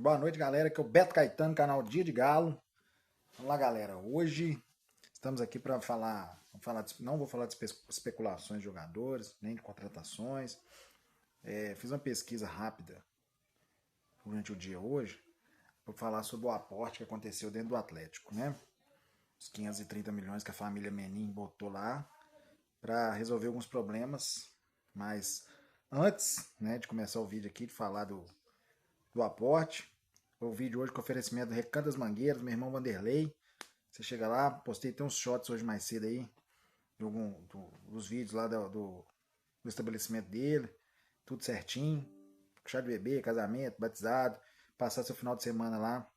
Boa noite, galera. Aqui é o Beto Caetano, canal Dia de Galo. Vamos lá, galera. Hoje estamos aqui para não vou falar de especulações de jogadores, nem de contratações. Fiz uma pesquisa rápida durante o dia hoje para falar sobre o aporte que aconteceu dentro do Atlético, né? Os 530 milhões que a família Menin botou lá para resolver alguns problemas. Mas antes, né, de começar o vídeo aqui, de falar do aporte, o vídeo hoje com oferecimento do Recanto das Mangueiras, meu irmão Vanderlei. Você chega lá, postei até uns shots hoje mais cedo aí, dos vídeos lá do estabelecimento dele, tudo certinho, chá de bebê, casamento, batizado, passar seu final de semana lá,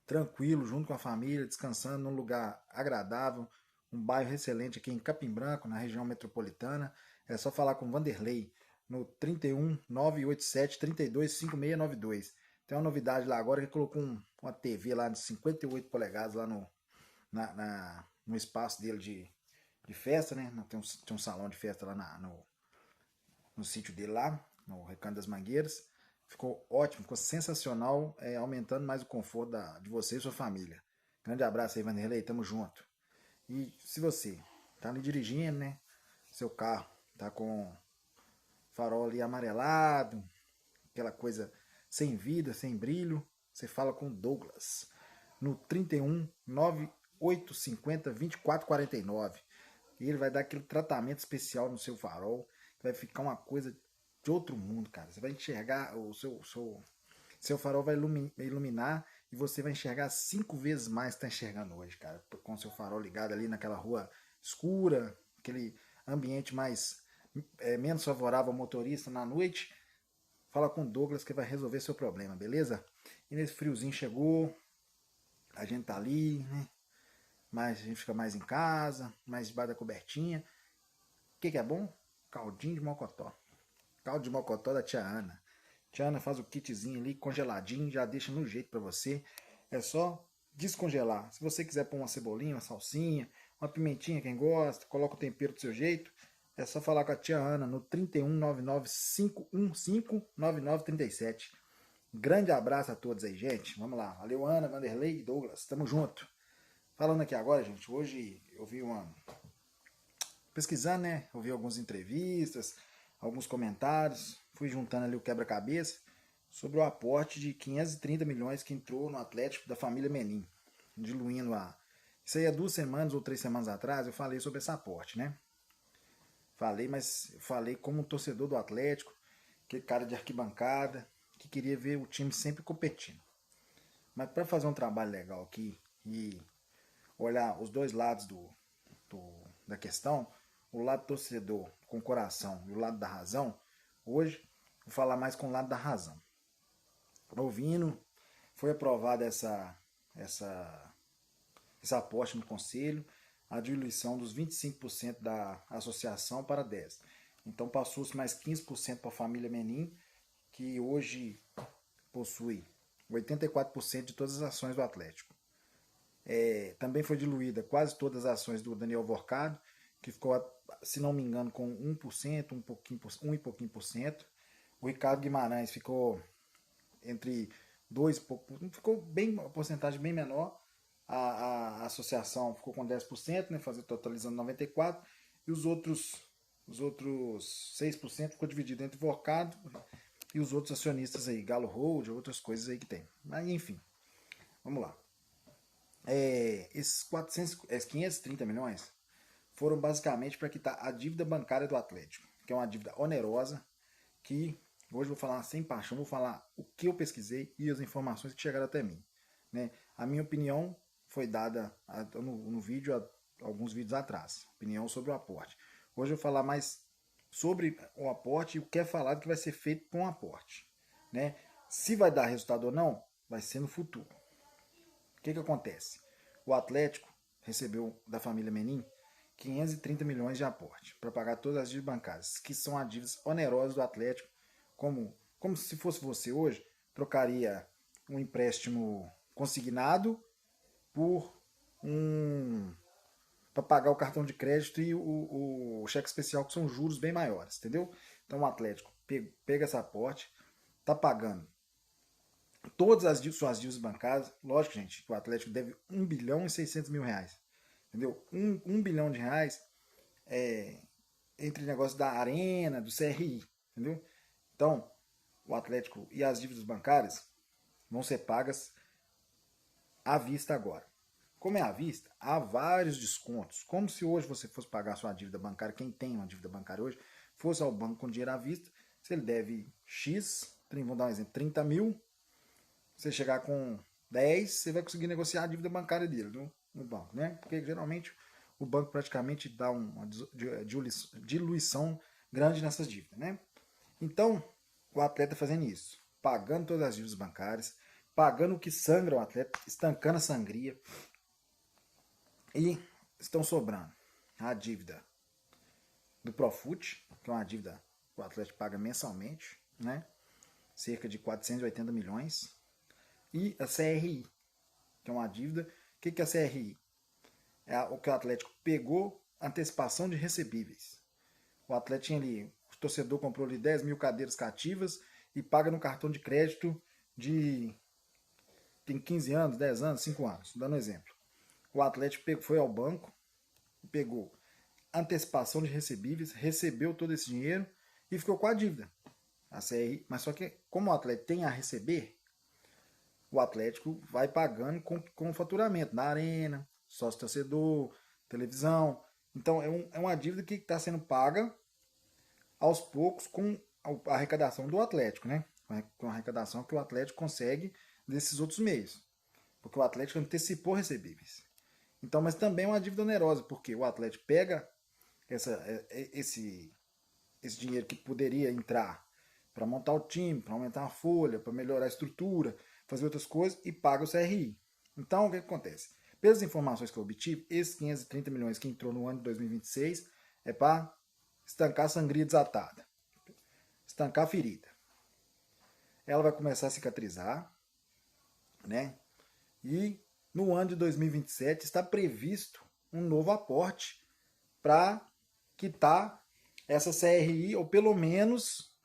tranquilo, junto com a família, descansando num lugar agradável, um bairro excelente aqui em Capim Branco, na região metropolitana. É só falar com o Vanderlei no 31 987 32 5692. Tem uma novidade lá agora que colocou uma TV lá de 58 polegadas lá no espaço dele de festa, né? Tem um salão de festa lá no sítio dele lá, no Recanto das Mangueiras. Ficou ótimo, ficou sensacional, aumentando mais o conforto de você e sua família. Grande abraço aí, Vanderlei, tamo junto. E se você tá ali dirigindo, né? Seu carro tá com farol ali amarelado, aquela coisa sem vida, sem brilho, você fala com o Douglas no 31 9850 2449. E ele vai dar aquele tratamento especial no seu farol, que vai ficar uma coisa de outro mundo, cara. Você vai enxergar, seu farol vai iluminar e você vai enxergar 5 vezes mais que está enxergando hoje, cara. Com o seu farol ligado ali naquela rua escura, aquele ambiente menos favorável ao motorista na noite. Fala com o Douglas que vai resolver seu problema, beleza? E nesse friozinho chegou, a gente tá ali, né? Mas a gente fica mais em casa, mais debaixo da cobertinha. O que é bom? Caldinho de mocotó. Caldo de mocotó da tia Ana. Tia Ana faz o kitzinho ali, congeladinho, já deixa no jeito para você. É só descongelar. Se você quiser pôr uma cebolinha, uma salsinha, uma pimentinha, quem gosta, coloca o tempero do seu jeito. É só falar com a tia Ana no 3199-515-9937. Grande abraço a todos aí, gente. Vamos lá. Valeu, Ana, Vanderlei e Douglas. Tamo junto. Falando aqui agora, gente, hoje eu vi pesquisando, né? Eu vi algumas entrevistas, alguns comentários, fui juntando ali o quebra-cabeça sobre o aporte de 530 milhões que entrou no Atlético da família Menin, diluindo a... Isso aí há 2 semanas ou 3 semanas atrás eu falei sobre esse aporte, né? Falei como um torcedor do Atlético, aquele cara de arquibancada, que queria ver o time sempre competindo. Mas para fazer um trabalho legal aqui e olhar os dois lados da questão, o lado torcedor com coração e o lado da razão, hoje vou falar mais com o lado da razão. Ouvindo, foi aprovada esse aporte no conselho, a diluição dos 25% da associação para 10%. Então passou-se mais 15% para a família Menin, que hoje possui 84% de todas as ações do Atlético. Também foi diluída quase todas as ações do Daniel Vorcado, que ficou, se não me engano, com 1%, 1 e pouquinho por cento. O Ricardo Guimarães ficou entre 2 e pouco, ficou bem, uma porcentagem bem menor. A associação ficou com 10%, né, totalizando 94%, e os outros 6% ficou dividido entre Vorcado e os outros acionistas aí, Galo Hold, outras coisas aí que tem. Mas enfim, vamos lá. Esses 530 milhões foram basicamente para quitar a dívida bancária do Atlético, que é uma dívida onerosa, que hoje eu vou falar sem paixão, vou falar o que eu pesquisei e as informações que chegaram até mim. Né? A minha opinião foi dada no vídeo, alguns vídeos atrás, opinião sobre o aporte. Hoje eu vou falar mais sobre o aporte e o que é falado que vai ser feito com o aporte. Né? Se vai dar resultado ou não, vai ser no futuro. O que acontece? O Atlético recebeu da família Menin 530 milhões de aporte para pagar todas as dívidas bancárias, que são as dívidas onerosas do Atlético, como se fosse você hoje, trocaria um empréstimo consignado por para pagar o cartão de crédito e o cheque especial, que são juros bem maiores, entendeu? Então o Atlético pega esse aporte, tá pagando todas as suas dívidas bancárias. Lógico, gente, o Atlético deve 1 bilhão e 600 mil reais. Entendeu? 1 bilhão de reais entre negócios da Arena, do CRI. Entendeu? Então, o Atlético e as dívidas bancárias vão ser pagas à vista agora. Como é à vista, há vários descontos. Como se hoje você fosse pagar sua dívida bancária, quem tem uma dívida bancária hoje, fosse ao banco com dinheiro à vista, se ele deve X, vamos dar um exemplo, 30 mil, você chegar com 10, você vai conseguir negociar a dívida bancária dele no banco, né? Porque geralmente o banco praticamente dá uma diluição grande nessas dívidas, né? Então, o atleta fazendo isso, pagando todas as dívidas bancárias, pagando o que sangra o atleta, estancando a sangria, e estão sobrando a dívida do Profut, que é uma dívida que o Atlético paga mensalmente, né? Cerca de 480 milhões, e a CRI, que é uma dívida. O que é a CRI? É o que o Atlético pegou, antecipação de recebíveis. O Atlético tinha ali, o torcedor comprou ali 10 mil cadeiras cativas e paga no cartão de crédito de tem 15 anos, 10 anos, 5 anos, dando um exemplo. O Atlético foi ao banco, pegou antecipação de recebíveis, recebeu todo esse dinheiro e ficou com a dívida. A CRI, mas só que como o Atlético tem a receber, o Atlético vai pagando com faturamento na arena, sócio torcedor, televisão. Então é uma dívida que está sendo paga aos poucos com a arrecadação do Atlético, né? Com a arrecadação que o Atlético consegue desses outros meios. Porque o Atlético antecipou recebíveis. Então, mas também é uma dívida onerosa, porque o Atlético pega esse dinheiro que poderia entrar para montar o time, para aumentar a folha, para melhorar a estrutura, fazer outras coisas e paga o CRI. Então, o que acontece? Pelas informações que eu obtive, esses 530 milhões que entrou no ano de 2026 é para estancar a sangria desatada, estancar a ferida. Ela vai começar a cicatrizar, né? E no ano de 2027 está previsto um novo aporte para quitar essa CRI, ou pelo menos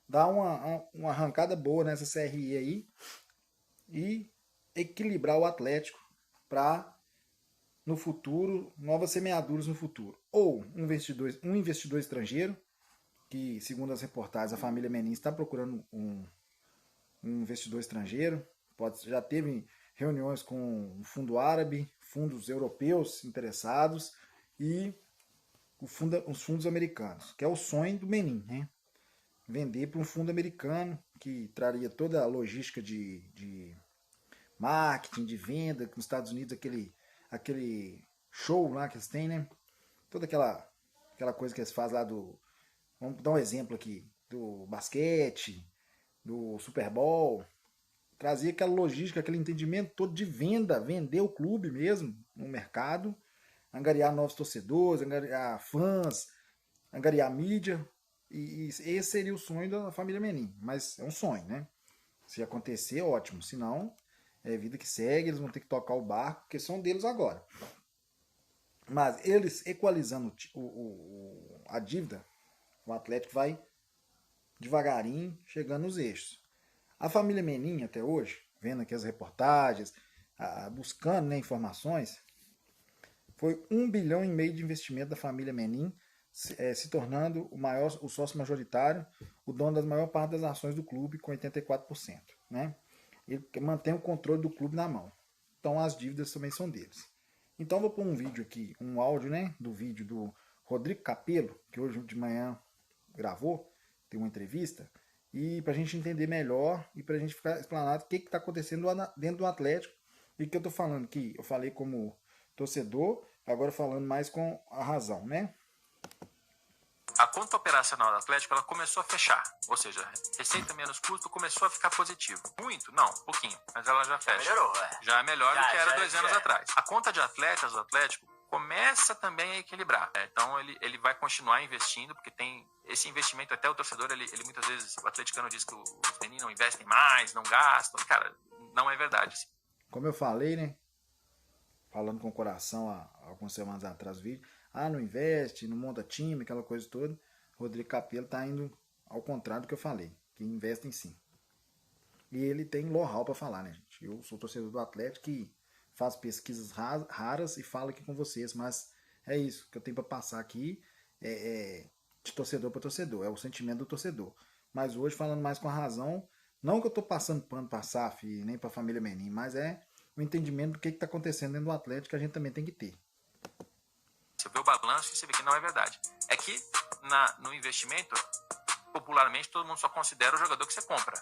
dar uma arrancada boa nessa CRI aí e equilibrar o Atlético para, no futuro, novas semeaduras no futuro. Ou um investidor estrangeiro, que, segundo as reportagens, a família Menin está procurando um investidor estrangeiro. Já teve reuniões com o fundo árabe, fundos europeus interessados e os fundos americanos, que é o sonho do Menin, né? Vender para um fundo americano que traria toda a logística de marketing, de venda, com os Estados Unidos, aquele show lá que eles têm, né? Toda aquela coisa que eles fazem lá do... Vamos dar um exemplo aqui, do basquete, do Super Bowl. Trazia aquela logística, aquele entendimento todo de venda, vender o clube mesmo no mercado, angariar novos torcedores, angariar fãs, angariar mídia. E esse seria o sonho da família Menin. Mas é um sonho, né? Se acontecer, ótimo. Se não, é vida que segue, eles vão ter que tocar o barco, porque são deles agora. Mas eles equalizando a dívida, o Atlético vai devagarinho chegando nos eixos. A família Menin, até hoje, vendo aqui as reportagens, buscando, né, informações, foi 1,5 bilhão de investimento da família Menin, se tornando o sócio majoritário, o dono da maior parte das ações do clube, com 84%. Né? Ele mantém o controle do clube na mão. Então as dívidas também são deles. Então vou pôr um vídeo aqui, um áudio, né, do vídeo do Rodrigo Capello, que hoje de manhã gravou, tem uma entrevista, e para a gente entender melhor e para a gente ficar explanado o que está acontecendo dentro do Atlético. E que eu estou falando que eu falei como torcedor, agora falando mais com a razão, né? A conta operacional do Atlético ela começou a fechar, ou seja, receita menos custo começou a ficar positivo. Muito? Não, pouquinho, mas ela já fecha. Melhorou, Já é melhor do que era 2 anos atrás. A conta de atletas do Atlético começa também a equilibrar. Então ele vai continuar investindo, porque tem esse investimento, até o torcedor, ele muitas vezes, o atleticano diz que os meninos não investem mais, não gastam. Cara, não é verdade. Como eu falei, né? Falando com o coração há algumas semanas atrás do vídeo, não investe, não monta time, aquela coisa toda. Rodrigo Capello está indo ao contrário do que eu falei, que investem sim. E ele tem know-how para falar, né, gente? Eu sou torcedor do Atlético e faço pesquisas raras e falo aqui com vocês, mas é isso que eu tenho para passar aqui, de torcedor para torcedor, é o sentimento do torcedor. Mas hoje, falando mais com a razão, não que eu estou passando pano para a SAF nem para a família Menin, mas é o entendimento do que está acontecendo dentro do Atlético que a gente também tem que ter. Você vê o balanço e você vê que não é verdade. É que no investimento, popularmente, todo mundo só considera o jogador que você compra,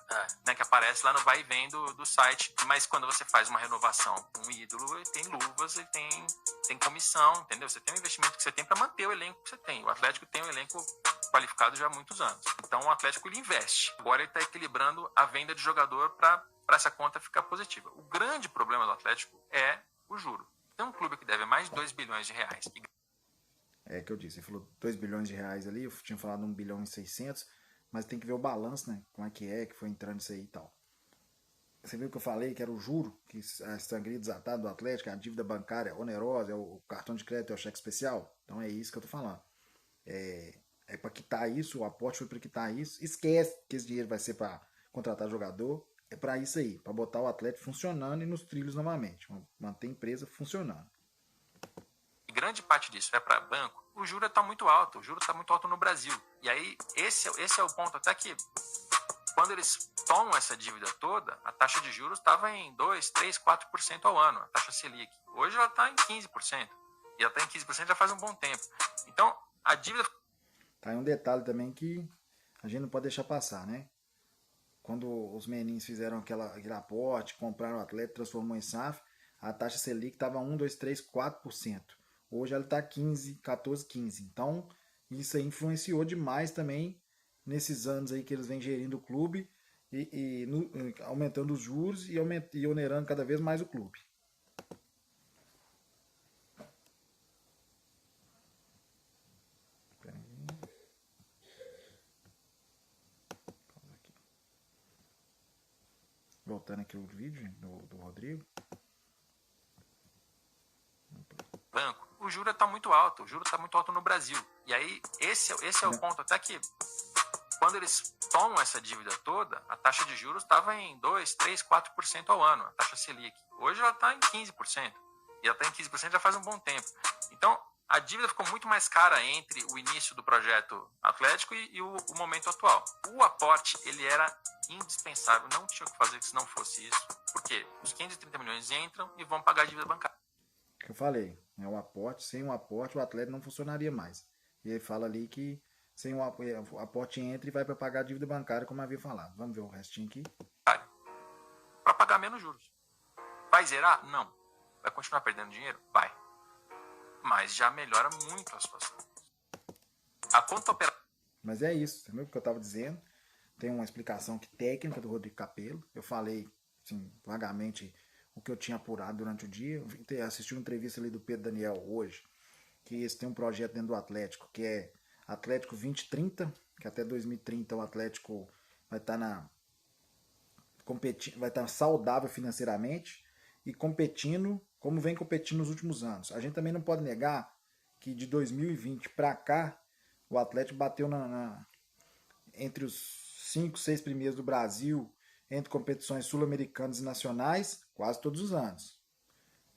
né, que aparece lá no vai e vem do site. Mas quando você faz uma renovação com um ídolo, ele tem luvas, ele tem comissão, entendeu? Você tem um investimento que você tem para manter o elenco que você tem. O Atlético tem um elenco qualificado já há muitos anos. Então o Atlético ele investe. Agora ele está equilibrando a venda de jogador para essa conta ficar positiva. O grande problema do Atlético é o juro. Tem um clube que deve mais de 2 bilhões de reais. É que eu disse, você falou 2 bilhões de reais ali, eu tinha falado 1 bilhão e 600, mas tem que ver o balanço, né? Como é que foi entrando isso aí e tal. Você viu que eu falei que era o juro, que a sangria desatada do Atlético, a dívida bancária onerosa, é o cartão de crédito, é o cheque especial. Então é isso que eu tô falando. É para quitar isso, o aporte foi para quitar isso. Esquece que esse dinheiro vai ser para contratar jogador. É para isso aí, para botar o Atlético funcionando e nos trilhos novamente. Manter a empresa funcionando. Grande parte disso é para banco. O juro está muito alto, o juro está muito alto no Brasil. E aí, esse é o ponto até que quando eles tomam essa dívida toda, a taxa de juros estava em 2, 3, 4% ao ano, a taxa Selic. Hoje ela está em 15%. E ela está em 15% já faz um bom tempo. Então, a dívida... Tá aí um detalhe também que a gente não pode deixar passar, né? Quando os meninos fizeram aquele aporte, compraram o Atlético, transformou em SAF, a taxa Selic estava 1, 2, 3, 4%. Hoje ela está 15, 14, 15. Então, isso aí influenciou demais também nesses anos aí que eles vêm gerindo o clube aumentando os juros e onerando cada vez mais o clube. Voltando aqui o vídeo do Rodrigo. Banco. O juro está muito alto, o juro está muito alto no Brasil. E aí, esse é o ponto até que quando eles tomam essa dívida toda, a taxa de juros estava em 2, 3, 4% ao ano, a taxa Selic. Hoje ela está em 15%. E ela está em 15% já faz um bom tempo. Então, a dívida ficou muito mais cara entre o início do projeto Atlético e o momento atual. O aporte, ele era indispensável, não tinha o que fazer se não fosse isso. Porque os 530 milhões entram e vão pagar a dívida bancária. Que eu falei, é um aporte, sem um aporte o Atlético não funcionaria mais. E ele fala ali que sem o aporte entra e vai para pagar a dívida bancária, como havia falado. Vamos ver o restinho aqui. Para pagar menos juros. Vai zerar? Não. Vai continuar perdendo dinheiro? Vai. Mas já melhora muito a situação. A conta operacional... Mas é isso, entendeu? O que eu estava dizendo. Tem uma explicação técnica do Rodrigo Capello. Eu falei, assim, vagamente o que eu tinha apurado durante o dia. Eu assisti uma entrevista ali do Pedro Daniel hoje, que eles têm um projeto dentro do Atlético, que é Atlético 2030, que até 2030 o Atlético vai estar vai estar saudável financeiramente e competindo como vem competindo nos últimos anos. A gente também não pode negar que de 2020 para cá o Atlético bateu entre os 5, 6 primeiros do Brasil, entre competições sul-americanas e nacionais, quase todos os anos.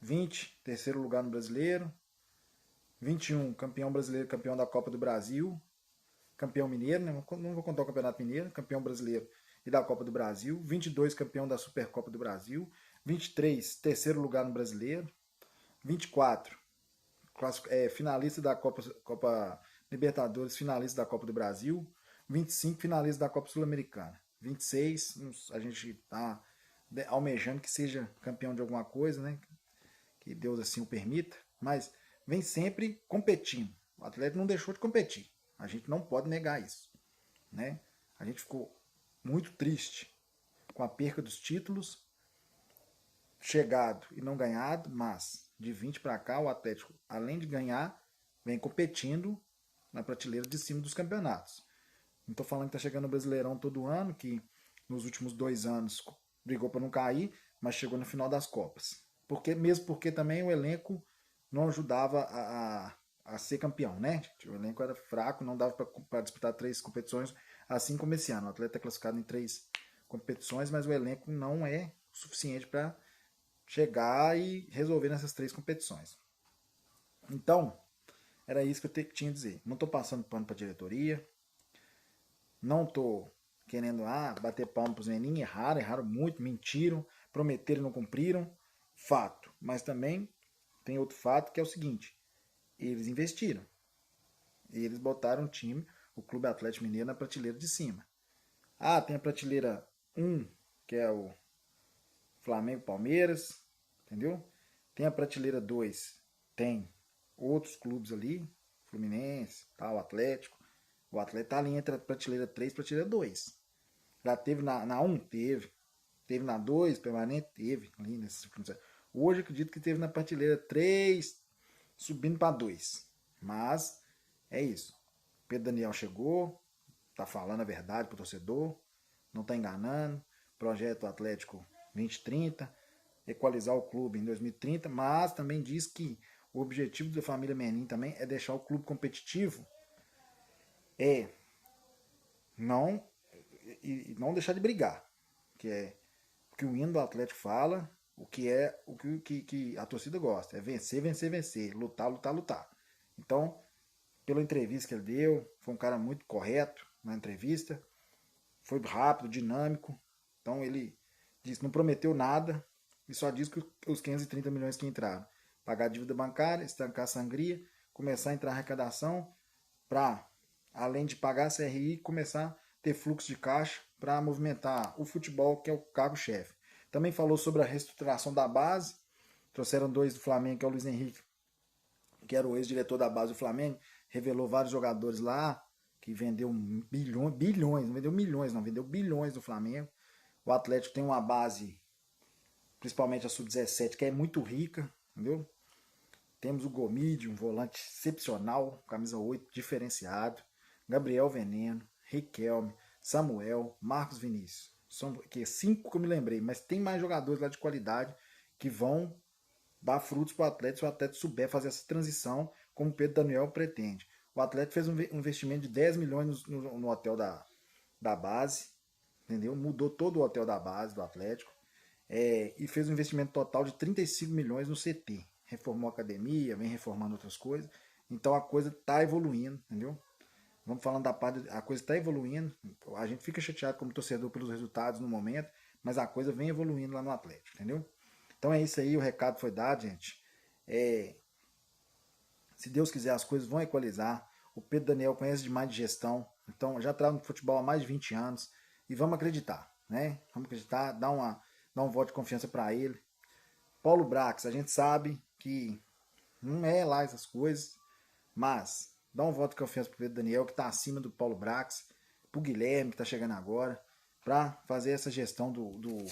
20, terceiro lugar no Brasileiro. 21, campeão brasileiro, campeão da Copa do Brasil. Campeão mineiro, né? Não vou contar o Campeonato Mineiro, campeão brasileiro e da Copa do Brasil. 22, campeão da Supercopa do Brasil. 23, terceiro lugar no Brasileiro. 24, finalista da Copa Libertadores, finalista da Copa do Brasil. 25, finalista da Copa Sul-Americana. 26, a gente está almejando que seja campeão de alguma coisa, né? Que Deus assim o permita. Mas vem sempre competindo. O Atlético não deixou de competir. A gente não pode negar isso, né? A gente ficou muito triste com a perca dos títulos, chegado e não ganhado, mas de 20 para cá o Atlético, além de ganhar, vem competindo na prateleira de cima dos campeonatos. Não estou falando que está chegando o Brasileirão todo ano, que nos últimos 2 anos brigou para não cair, mas chegou no final das Copas. Mesmo porque também o elenco não ajudava a ser campeão, né? O elenco era fraco, não dava para disputar 3 competições, assim como esse ano. O Atlético é classificado em 3 competições, mas o elenco não é o suficiente para chegar e resolver nessas 3 competições. Então, era isso que eu tinha a dizer. Não estou passando pano para a diretoria, não estou querendo bater palma para os meninos, erraram muito, mentiram, prometeram e não cumpriram, fato. Mas também tem outro fato que é o seguinte, eles investiram, eles botaram o time, o Clube Atlético Mineiro, na prateleira de cima. Tem a prateleira 1, que é o Flamengo, Palmeiras, entendeu? Tem a prateleira 2, tem outros clubes ali, Fluminense, o Atlético. O Atlético tá ali entre a prateleira 3 e a prateleira 2. Já teve na 1? Teve. Teve na 2, permanente? Teve. Ali nesse, hoje eu acredito que teve na prateleira 3, subindo para 2. Mas é isso. Pedro Daniel chegou, tá falando a verdade pro torcedor, não tá enganando. Projeto Atlético 2030, equalizar o clube em 2030, mas também diz que o objetivo da família Menin também é deixar o clube competitivo, não deixar de brigar, que é o que o hino do Atlético fala, o que é o que a torcida gosta, é vencer, vencer, vencer, lutar, lutar, lutar. Então, pela entrevista que ele deu, foi um cara muito correto na entrevista, foi rápido, dinâmico, então ele disse, não prometeu nada e só disse que os 530 milhões que entraram, pagar a dívida bancária, estancar a sangria, começar a entrar a arrecadação para, além de pagar a CRI, começar a ter fluxo de caixa para movimentar o futebol, que é o cargo-chefe. Também falou sobre a reestruturação da base, trouxeram 2 do Flamengo, que é o Luiz Henrique, que era o ex-diretor da base do Flamengo, revelou vários jogadores lá, que vendeu bilhões, não vendeu milhões, não, vendeu bilhões do Flamengo. O Atlético tem uma base, principalmente a Sub-17, que é muito rica, entendeu? Temos o Gomide, um volante excepcional, camisa 8, diferenciado. Gabriel Veneno, Riquelme, Samuel, Marcos Vinícius. São 5 que eu me lembrei, mas tem mais jogadores lá de qualidade que vão dar frutos para o Atlético se o Atlético souber fazer essa transição, como o Pedro Daniel pretende. O Atlético fez um investimento de 10 milhões no hotel da base, entendeu? Mudou todo o hotel da base do Atlético e fez um investimento total de 35 milhões no CT. Reformou a academia, vem reformando outras coisas. Então a coisa está evoluindo, entendeu? Vamos falando da parte, a coisa está evoluindo. A gente fica chateado como torcedor pelos resultados no momento, mas a coisa vem evoluindo lá no Atlético, entendeu? Então é isso aí, o recado foi dado, gente. Se Deus quiser, as coisas vão equalizar. O Pedro Daniel conhece demais de gestão, então já trabalha no futebol há mais de 20 anos. E vamos acreditar, né? Vamos acreditar, dar um voto de confiança para ele. Paulo Brax, a gente sabe que não é lá essas coisas, mas dá um voto de confiança para o Pedro Daniel, que está acima do Paulo Brax, para o Guilherme, que está chegando agora, para fazer essa gestão do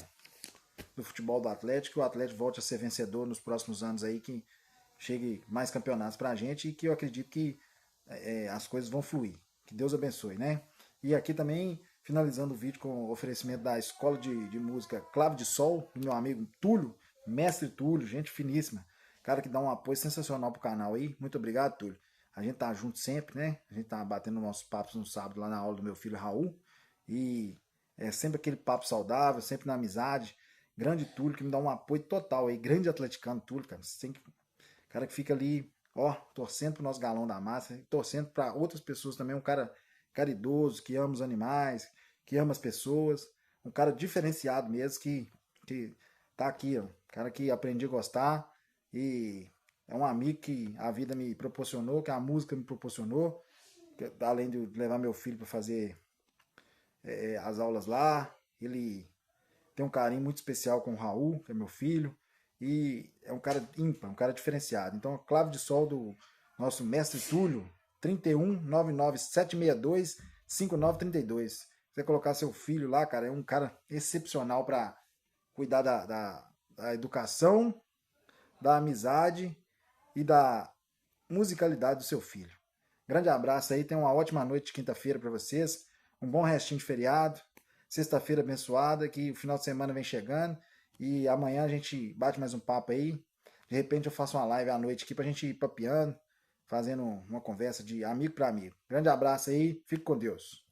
futebol do Atlético, que o Atlético volte a ser vencedor nos próximos anos aí, que chegue mais campeonatos pra gente e que eu acredito que as coisas vão fluir. Que Deus abençoe, né? E aqui também, finalizando o vídeo com o oferecimento da Escola de Música Clave de Sol, do meu amigo Túlio, mestre Túlio, gente finíssima. Cara que dá um apoio sensacional pro canal aí. Muito obrigado, Túlio. A gente tá junto sempre, né? A gente tá batendo nossos papos no sábado lá na aula do meu filho Raul. E é sempre aquele papo saudável, sempre na amizade. Grande Túlio, que me dá um apoio total aí. Grande atleticano Túlio, cara. Você tem que... cara que fica ali, torcendo pro nosso galão da massa, torcendo para outras pessoas também. Um cara caridoso, que ama os animais, que ama as pessoas. Um cara diferenciado mesmo, que tá aqui, ó. Cara que aprendi a gostar e é um amigo que a vida me proporcionou, que a música me proporcionou, além de levar meu filho para fazer as aulas lá. Ele tem um carinho muito especial com o Raul, que é meu filho, e é um cara ímpar, um cara diferenciado. Então, a clave de sol do nosso mestre Túlio, 31 99 762 5932. Se você colocar seu filho lá, cara, é um cara excepcional para cuidar da educação, da amizade e da musicalidade do seu filho. Grande abraço aí, tenha uma ótima noite de quinta-feira para vocês, um bom restinho de feriado, sexta-feira abençoada, que o final de semana vem chegando e amanhã a gente bate mais um papo aí. De repente eu faço uma live à noite aqui pra gente ir papeando, fazendo uma conversa de amigo para amigo. Grande abraço aí, fique com Deus.